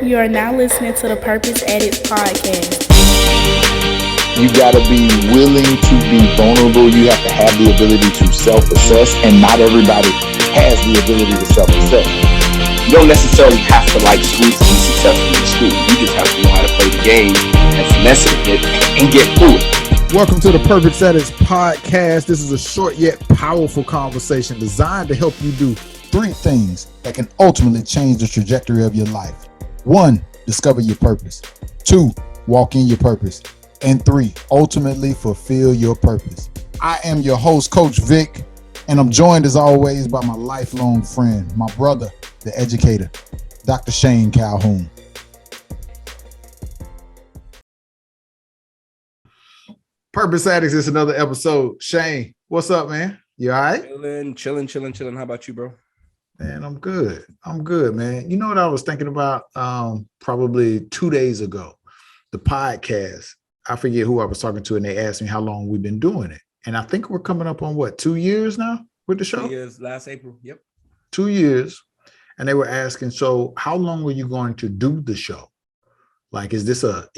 You are now listening to the Purpose Addicts podcast. You got to be willing to be vulnerable. You have to have the ability to self-assess, and not everybody has the ability to self-assess. You don't necessarily have to like school to be successful in school. You just have to know how to play the game and finesse it and get through it. Welcome to the Purpose Addicts podcast. This is a short yet powerful conversation designed to help you do 3 things that can ultimately change the trajectory of your life. 1, discover your purpose. 2, walk in your purpose. And 3, ultimately fulfill your purpose. I am your host, Coach Vic, and I'm joined as always by my lifelong friend, my brother, the educator, Dr. Shane Colquhoun. Purpose Addicts is another episode. Shane, what's up, man? You all right? Chilling. How about you, bro? Man, I'm good, man. You know what I was thinking about probably 2 days ago? The podcast. I forget who I was talking to, and they asked me how long we've been doing it. And I think we're coming up on 2 years now with the show? 2 years, last April. Yep. 2 years. And they were asking, so how long were you going to do the show? Like, is this a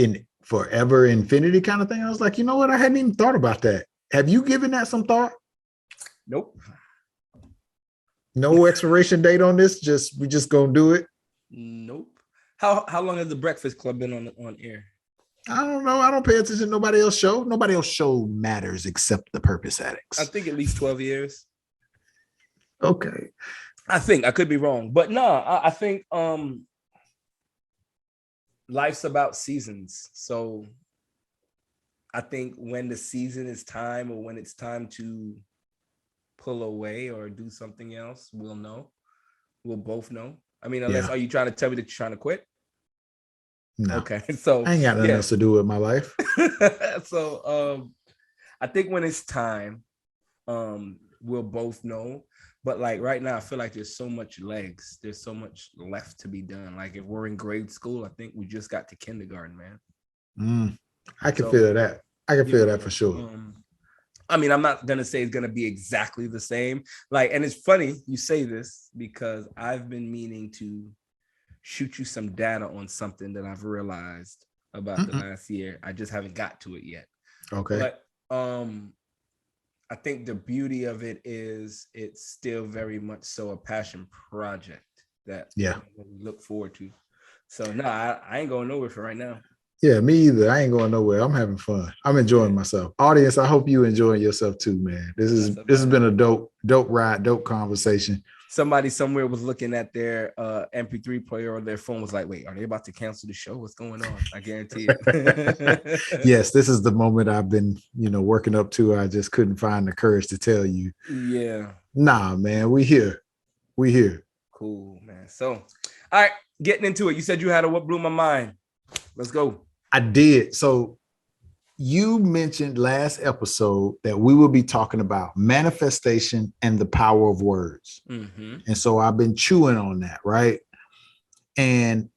forever infinity kind of thing? I was like, you know what? I hadn't even thought about that. Have you given that some thought? Nope. No expiration date on this? We just gonna do it? Nope. How long has the Breakfast Club been on air? I don't know. I don't pay attention to nobody else's show. Nobody else's show matters except the Purpose Addicts. I think at least 12 years. Okay. I think I could be wrong, but no, I think life's about seasons. So I think when the season is time, or when it's time to pull away or do something else, we'll know. We'll both know. I mean, unless, Are you trying to tell me that you're trying to quit? No. Okay. So I ain't got nothing else to do with my life. So I think when it's time, we'll both know. But like right now, I feel like there's so much legs. There's so much left to be done. Like if we're in grade school, I think we just got to kindergarten, man. I can feel that. I can feel that for sure. I mean, I'm not going to say it's going to be exactly the same. Like, and it's funny you say this because I've been meaning to shoot you some data on something that I've realized about the last year. I just haven't got to it yet. Okay. But I think the beauty of it is it's still very much so a passion project that we look forward to. So no, I ain't going nowhere for right now. Yeah, me either. I ain't going nowhere. I'm having fun. I'm enjoying myself. Audience, I hope you enjoying yourself too, man. This has been a dope ride, dope conversation. Somebody somewhere was looking at their MP3 player on their phone, was like, wait, are they about to cancel the show? What's going on? I guarantee it. Yes, this is the moment I've been, working up to. I just couldn't find the courage to tell you. Yeah. Nah, man, we here. Cool, man. So, all right, getting into it. You said you had a what blew my mind. Let's go. I did. So you mentioned last episode that we will be talking about manifestation and the power of words. And so I've been chewing on that, right? And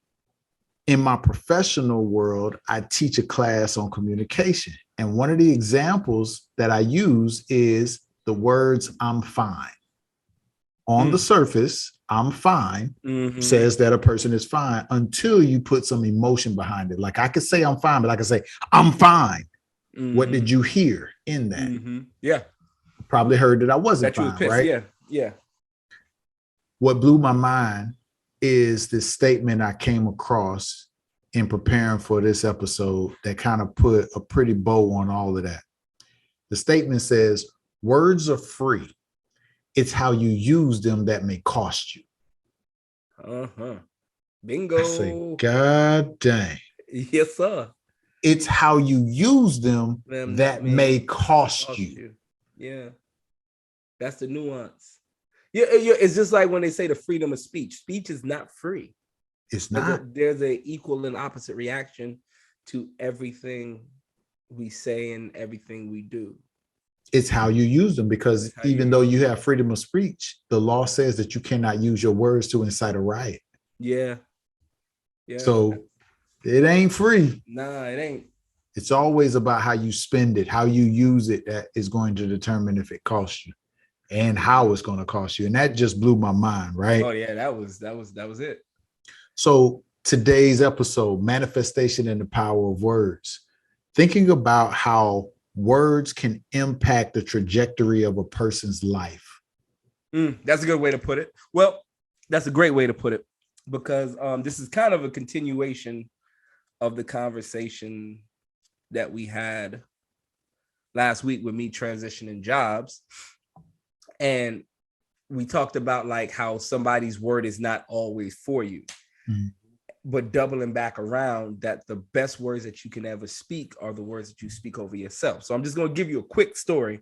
in my professional world, I teach a class on communication. And one of the examples that I use is the words, I'm fine. On the surface, I'm fine, says that a person is fine until you put some emotion behind it. Like I could say I'm fine, but I could say, I'm fine. What did you hear in that? Yeah. Probably heard that I wasn't that you fine, pissed. right? Yeah. What blew my mind is this statement I came across in preparing for this episode that kind of put a pretty bow on all of that. The statement says, words are free. It's how you use them that may cost you. Bingo. I say, God dang. Yes, sir. It's how you use them that may cost you. Yeah. That's the nuance. Yeah, it's just like when they say the freedom of speech. Speech is not free. It's not. There's an equal and opposite reaction to everything we say and everything we do. It's how you use them, because even though you have freedom of speech, the law says that you cannot use your words to incite a riot. Yeah. So it ain't free. Nah, it ain't. It's always about how you spend it, how you use it, that is going to determine if it costs you and how it's going to cost you. And that just blew my mind, right? Oh yeah, that was it. So today's episode, Manifestation and the Power of Words, thinking about how words can impact the trajectory of a person's life. That's a good way to put it. Well, that's a great way to put it, because this is kind of a continuation of the conversation that we had last week with me transitioning jobs. And we talked about like how somebody's word is not always for you, but doubling back around that the best words that you can ever speak are the words that you speak over yourself. So I'm just going to give you a quick story,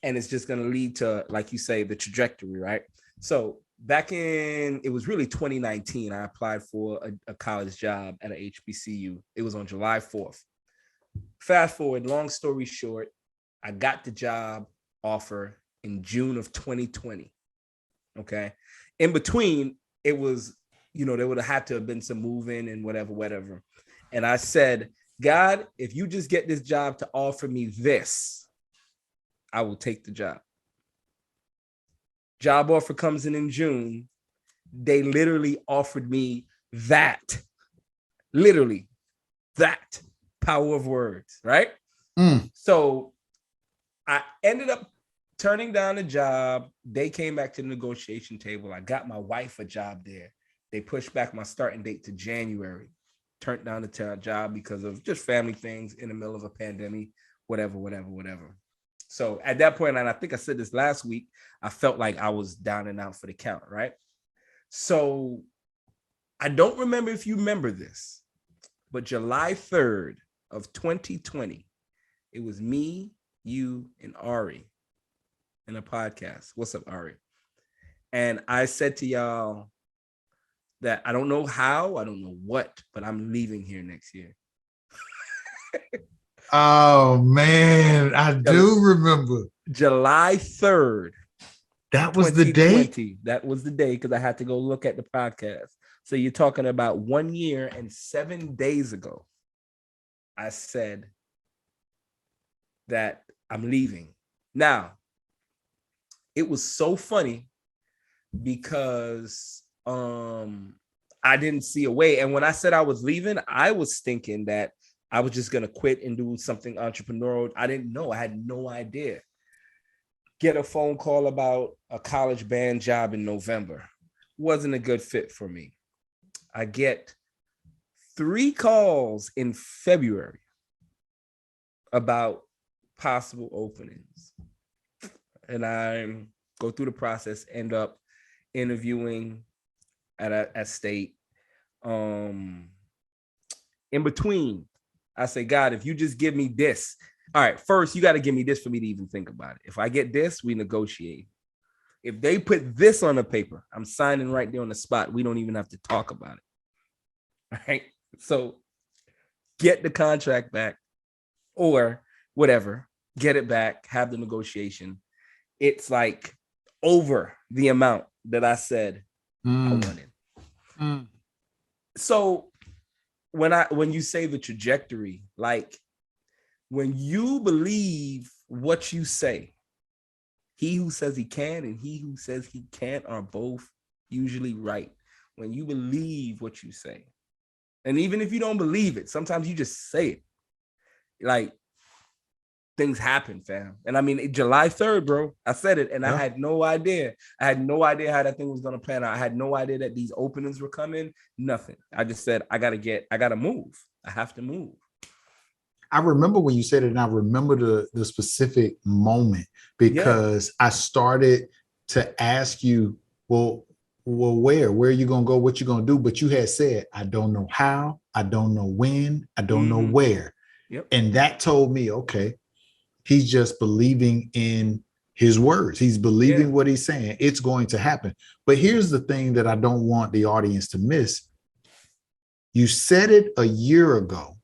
and it's just going to lead to, like you say, the trajectory, right? So back in, it was really 2019, I applied for a college job at a HBCU. It was on July 4th. Fast forward, long story short, I got the job offer in June of 2020. Okay. In between, it was, there would have had to have been some moving and whatever. And I said, God, if you just get this job to offer me this, I will take the job. Job offer comes in June. They literally offered me that. Literally that. Power of words, right? So I ended up turning down the job. They came back to the negotiation table. I got my wife a job there. They pushed back my starting date to January. Turned down the job because of just family things in the middle of a pandemic, whatever. So at that point, and I think I said this last week, I felt like I was down and out for the count, right? So I don't remember if you remember this, but July 3rd of 2020, it was me, you, and Ari in a podcast. What's up, Ari? And I said to y'all that I don't know how, I don't know what, but I'm leaving here next year. Oh man, I do remember. July 3rd. That was the day? That was the day, because I had to go look at the podcast. So you're talking about 1 year and 7 days ago, I said that I'm leaving. Now, it was so funny because I didn't see a way. And when I said I was leaving, I was thinking that I was just going to quit and do something entrepreneurial. I didn't know. I had no idea. Get a phone call about a college band job in November. Wasn't a good fit for me. I get 3 calls in February about possible openings. And I go through the process, end up interviewing at State. In between, I say, God, if you just give me this. All right, first, you got to give me this for me to even think about it. If I get this, we negotiate. If they put this on the paper, I'm signing right there on the spot. We don't even have to talk about it. All right? So get the contract back or whatever. Get it back. Have the negotiation. It's like over the amount that I said I wanted. So when you say the trajectory, like when you believe what you say, he who says he can and he who says he can't are both usually right. When you believe what you say, and even if you don't believe it, sometimes you just say it. Like, things happen, fam. And I mean, July 3rd, bro, I said it, and I had no idea. I had no idea how that thing was going to plan out. I had no idea that these openings were coming. Nothing. I just said, I got to move. I have to move. I remember when you said it, and I remember the specific moment, because I started to ask you, well, where are you going to go? What you going to do? But you had said, I don't know how, I don't know when, I don't know where. Yep. And that told me, okay, he's just believing in his words. He's believing what he's saying. It's going to happen. But here's the thing that I don't want the audience to miss. You said it a year ago,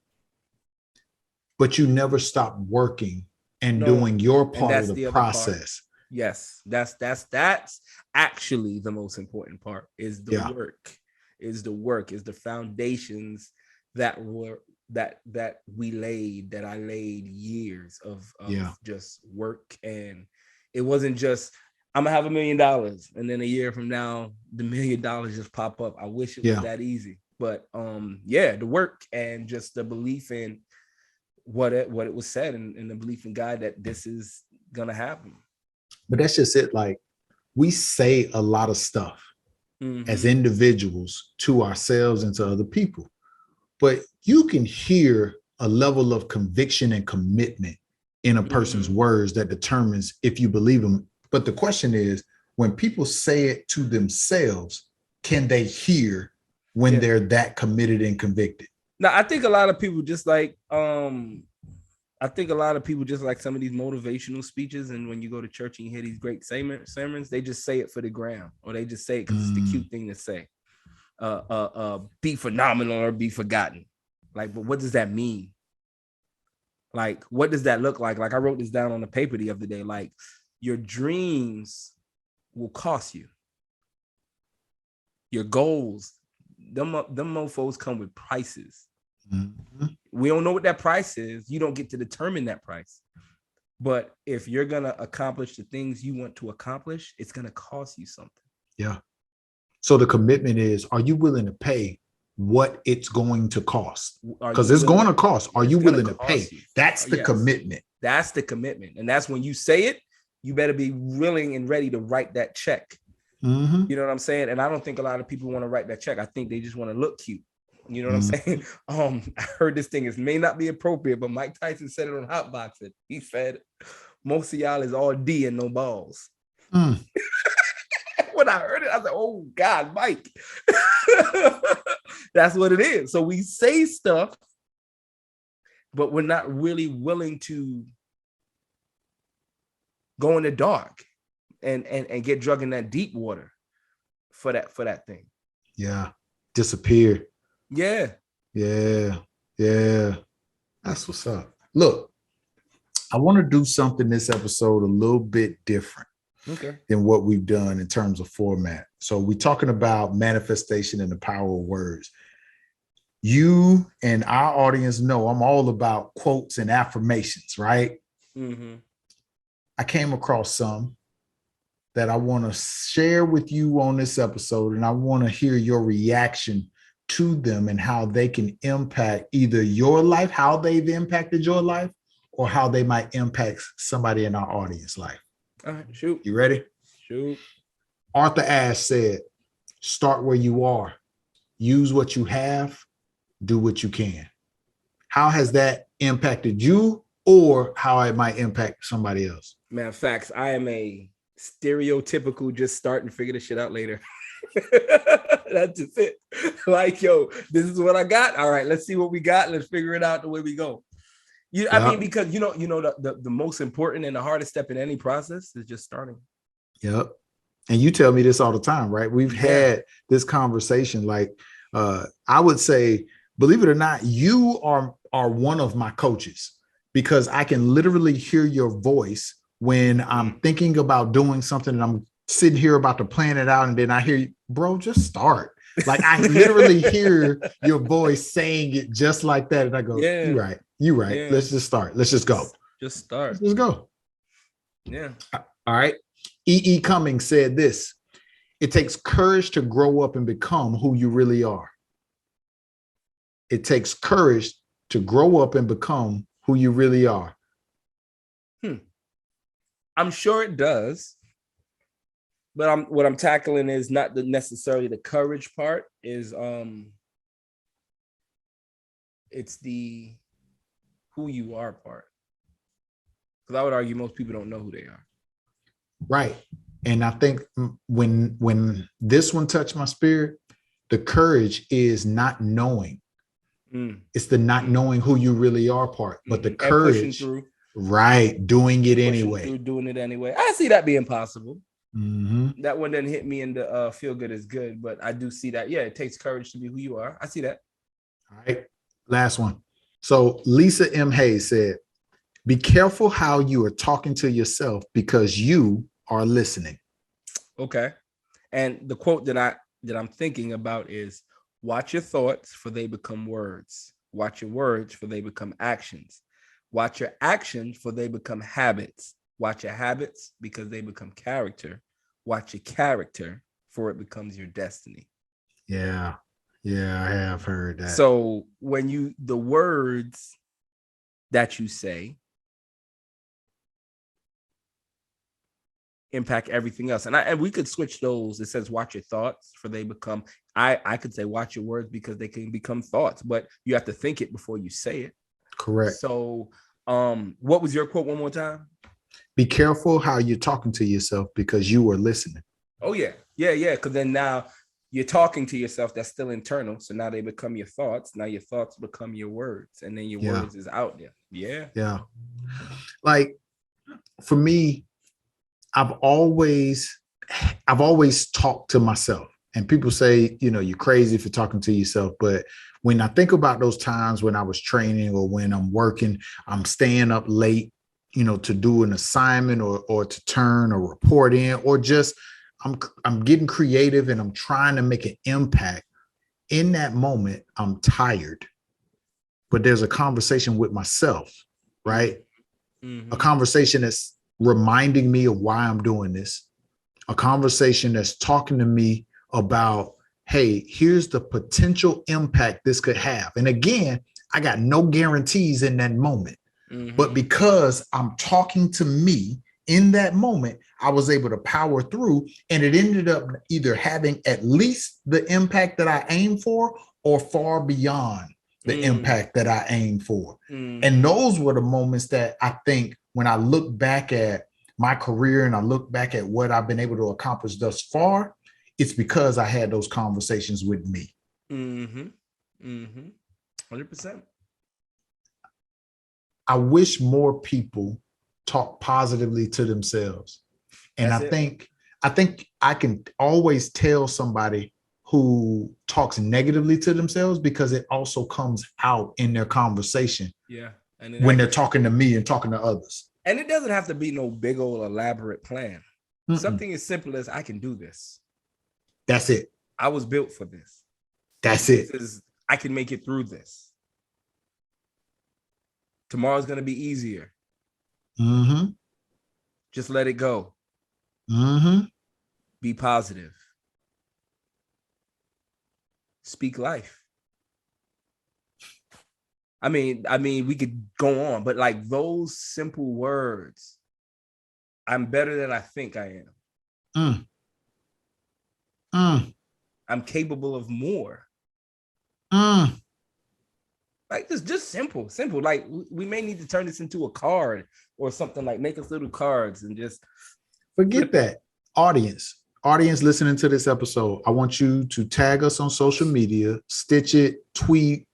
but you never stopped working and doing your part of the process. Yes, that's actually the most important part, is the work, is the foundations that we laid, that I laid years of just work. And it wasn't just, I'm gonna have $1 million and then a year from now the $1 million just pop up. I wish it was that easy. But yeah, the work and just the belief in what it was said, and the belief in God that this is gonna happen. But that's just it. Like, we say a lot of stuff as individuals to ourselves and to other people, but you can hear a level of conviction and commitment in a person's words that determines if you believe them. But the question is, when people say it to themselves, can they hear when they're that committed and convicted? Now, I think a lot of people just like I think a lot of people just like some of these motivational speeches, and when you go to church and you hear these great sermons, they just say it for the gram, or they just say it because it's the cute thing to say. Be phenomenal or be forgotten. Like, but what does that mean? Like, what does that look like? Like, I wrote this down on the paper the other day. Like, your dreams will cost you. Your goals, them mofos come with prices. We don't know what that price is. You don't get to determine that price. But if you're going to accomplish the things you want to accomplish, it's going to cost you something. Yeah. So the commitment is, are you willing to pay what it's going to cost? Because it's going to cost. Are you willing to pay? That's the commitment. That's the commitment. And that's when you say it, you better be willing and ready to write that check. You know what I'm saying? And I don't think a lot of people want to write that check. I think they just want to look cute. You know what I'm saying? I heard this thing may not be appropriate, but Mike Tyson said it on Hot Boxing. He said, most of y'all is all D and no balls. When I heard it, I was like, oh God, Mike. That's what it is. So we say stuff, but we're not really willing to go in the dark and get drug in that deep water for that thing. Yeah. Disappear. Yeah. That's what's up. Look, I want to do something this episode a little bit different than what we've done in terms of format. So we're talking about manifestation and the power of words. You and our audience know I'm all about quotes and affirmations, right? I came across some that I want to share with you on this episode, and I want to hear your reaction to them and how they can impact either your life, how they've impacted your life, or how they might impact somebody in our audience life. All right, shoot. You ready? Shoot. Arthur Ashe said, start where you are, use what you have, do what you can. How has that impacted you, or how it might impact somebody else? Man, facts. I am a stereotypical just start and figure the shit out later. That's just it. Like, yo, this is what I got. All right, let's see what we got. Let's figure it out the way we go. I mean, because the most important and the hardest step in any process is just starting. Yep. And you tell me this all the time, right? We've had this conversation. Like, I would say, believe it or not, you are one of my coaches, because I can literally hear your voice when I'm thinking about doing something and I'm sitting here about to plan it out, and then I hear you, bro, just start. Like, I literally hear your voice saying it just like that. And I go, you're right. Yeah. Let's just start. Let's just go. Just start. Let's just go. Yeah. All right. E.E. Cummings said this: it takes courage to grow up and become who you really are. It takes courage to grow up and become who you really are. I'm sure it does. But what I'm tackling is not necessarily the courage part. Is it's the who you are part. Because I would argue most people don't know who they are. Right. And I think when this one touched my spirit, the courage is not knowing. It's the not knowing who you really are part. But the courage, right, doing it anyway. Doing it anyway. I see that being possible. That one didn't hit me in the feel good is good, but I do see that. Yeah, it takes courage to be who you are. I see that. All right. Last one. So Lisa M. Hayes said, be careful how you are talking to yourself, because you are listening. Okay. And the quote that I'm thinking about is, watch your thoughts, for they become words. Watch your words, for they become actions. Watch your actions, for they become habits. Watch your habits, because they become character. Watch your character, for it becomes your destiny. Yeah. Yeah, I have heard that. So when the words that you say impact everything else. And we could switch those. It says watch your thoughts, for they become, I could say watch your words because they can become thoughts, but you have to think it before you say it. Correct. So what was your quote one more time? Be careful how you're talking to yourself because you are listening. Oh yeah. Because then now you're talking to yourself, that's still internal. So now they become your thoughts. Now your thoughts become your words, and then your words is out there. Yeah. Like for me, I've always talked to myself, and people say, you're crazy for talking to yourself. But when I think about those times when I was training or when I'm working, I'm staying up late, to do an assignment or to turn a report in, or just I'm getting creative and I'm trying to make an impact. In that moment, I'm tired, but there's a conversation with myself, right? Mm-hmm. A conversation that's reminding me of why I'm doing this, a conversation that's talking to me about, hey, here's the potential impact this could have. And again, I got no guarantees in that moment, but because I'm talking to me in that moment, I was able to power through, and it ended up either having at least the impact that I aimed for or far beyond the impact that I aimed for. And those were the moments that I think when I look back at my career and I look back at what I've been able to accomplish thus far, it's because I had those conversations with me. 100%. I wish more people talk positively to themselves. And I think I can always tell somebody who talks negatively to themselves because it also comes out in their conversation. Yeah. And when they're talking to me and talking to others. And it doesn't have to be no big old elaborate plan. Something as simple as I can do this. That's it. I was built for this. That's it. I can make it through this. Tomorrow's going to be easier. Just let it go. Be positive. Speak life. I mean, we could go on, but like those simple words, I'm better than I think I am. I'm capable of more. Like this, just simple. Like we may need to turn this into a card or something, like make us little cards and just forget that. Audience listening to this episode, I want you to tag us on social media, stitch it, tweet,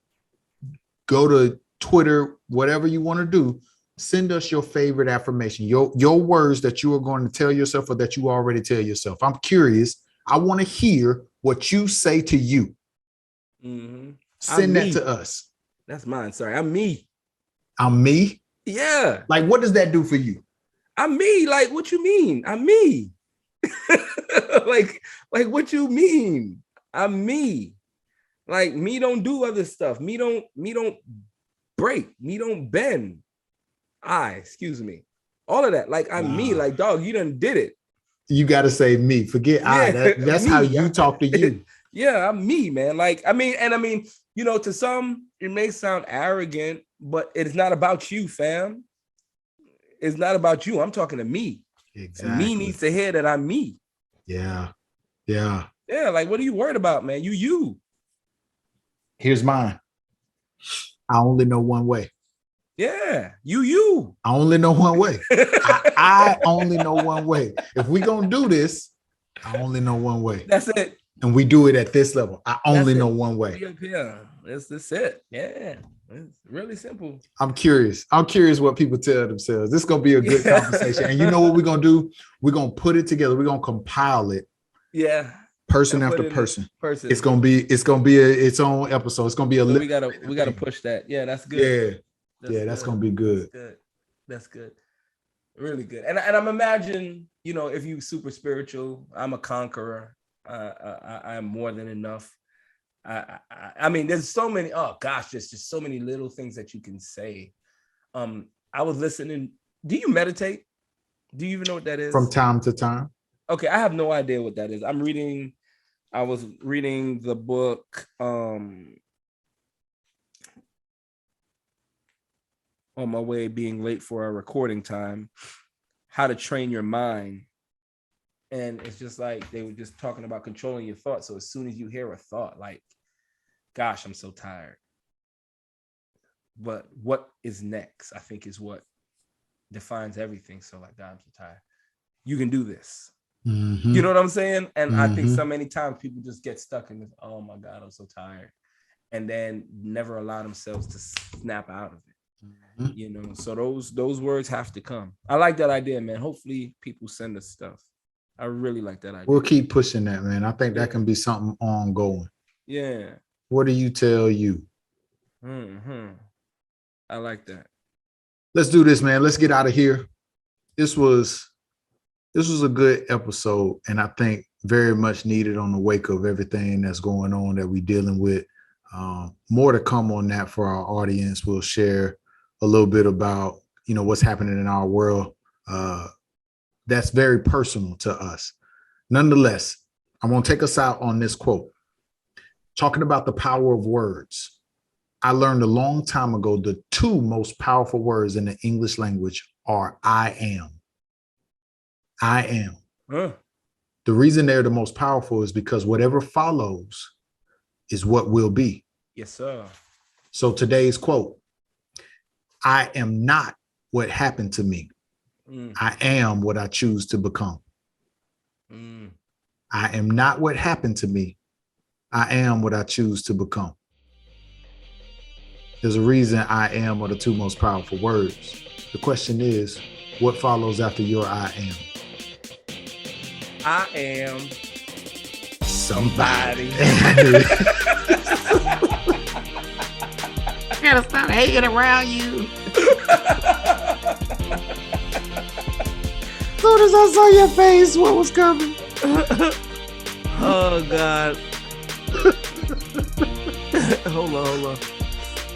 go to Twitter, whatever you want to do. Send us your favorite affirmation, your words that you are going to tell yourself or that you already tell yourself. I'm curious. I want to hear what you say to you. Send that to us. That's mine. Sorry. I'm me. I'm me? Yeah. Like, what does that do for you? I'm me. Like, what you mean? I'm me. like what you mean? I'm me. Like, me don't do other stuff. Me don't break. Me don't bend. Excuse me. All of that. Like, I'm me. Like, dog, you done did it. You got to say me. Forget that's me. How you talk to you. Yeah, I'm me, man. Like, I mean, to some, it may sound arrogant, but it's not about you, fam. It's not about you. I'm talking to me. Exactly. And me needs to hear that I'm me. Yeah. Like, what are you worried about, man? You. Here's mine. I only know one way. Yeah, you. I only know one way. I only know one way. If we gonna do this, I only know one way. That's it. And we do it at this level. I only know one way. Yeah, that's it. Yeah, it's really simple. I'm curious what people tell themselves. This is gonna be a good conversation. And you know what we're gonna do? We're gonna put it together. We're gonna compile it. Yeah. Person after person. It's gonna be its own episode. It's gonna be we gotta push that. Yeah, that's good. That's gonna be good. That's good. Really good. And I'm imagine, if you super spiritual, I'm a conqueror. I'm more than enough. I mean, there's so many. Oh gosh, there's just so many little things that you can say. I was listening. Do you meditate? Do you even know what that is? From time to time. Okay, I have no idea what that is. I'm reading I was reading the book on my way being late for our recording time, How to Train Your Mind. And it's just like they were just talking about controlling your thoughts. So as soon as you hear a thought, like, gosh, I'm so tired. But what is next, I think, is what defines everything. So like, God, I'm so tired. You can do this. Mm-hmm. You know what I'm saying? And I think so many times people just get stuck in this, oh my God, I'm so tired. And then never allow themselves to snap out of it. Mm-hmm. You know, so those words have to come. I like that idea, man. Hopefully people send us stuff. I really like that idea. We'll keep pushing that, man. I think that can be something ongoing. Yeah. What do you tell you? I like that. Let's do this, man. Let's get out of here. This was a good episode, and I think very much needed on the wake of everything that's going on that we're dealing with. More to come on that for our audience. We'll share a little bit about, what's happening in our world. That's very personal to us. Nonetheless, I want to take us out on this quote. Talking about the power of words. I learned a long time ago the two most powerful words in the English language are I am. I am. The reason they're the most powerful is because whatever follows is what will be. Yes, sir. So today's quote, I am not what happened to me. I am what I choose to become. I am not what happened to me. I am what I choose to become. There's a reason I am are the two most powerful words. The question is, what follows after your I am? I am somebody. I gotta stop hanging around you. As soon as I saw your face, what was coming? Oh God. Hold on.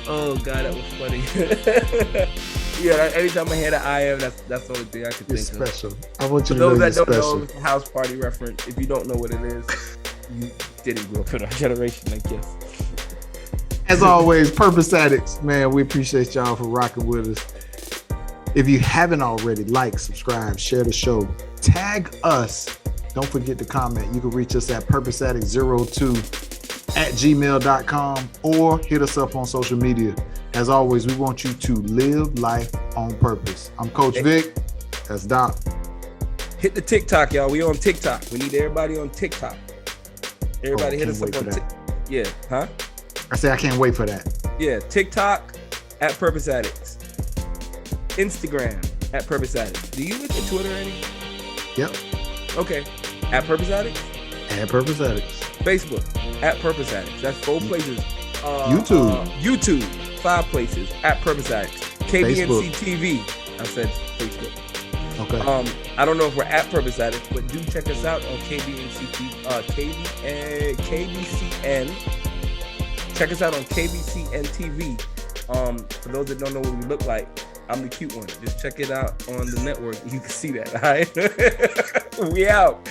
Oh God, that was funny. Yeah, anytime I hear the I am, that's the only thing I can think special. of. I want you to For those know that don't special. know, it's a house party reference. If you don't know what it is, you didn't grow up in our generation, I guess. As always, Purpose Addicts, man, we appreciate y'all for rocking with us. If you haven't already, like, subscribe, share the show, tag us. Don't forget to comment. You can reach us at purposeaddict02@gmail.com or hit us up on social media. As always, we want you to live life on purpose. I'm Coach Vic. That's Doc. Hit the TikTok, y'all. We on TikTok. We need everybody on TikTok. Everybody hit us up on TikTok. Yeah, huh? I say I can't wait for that. Yeah, TikTok at Purpose Addicts. Instagram at Purpose Addicts. Do you look at Twitter any? Yep. Okay. At Purpose Addicts? At Purpose Addicts. Facebook at Purpose Addicts. That's 4 places. YouTube. 5 places at Purpose Addicts. KBNC Facebook. TV. I said Facebook. Okay. I don't know if we're at Purpose Addicts, but do check us out on KBCN. Check us out on KBCN TV. For those that don't know what we look like, I'm the cute one. Just check it out on the network. You can see that. All right. We out.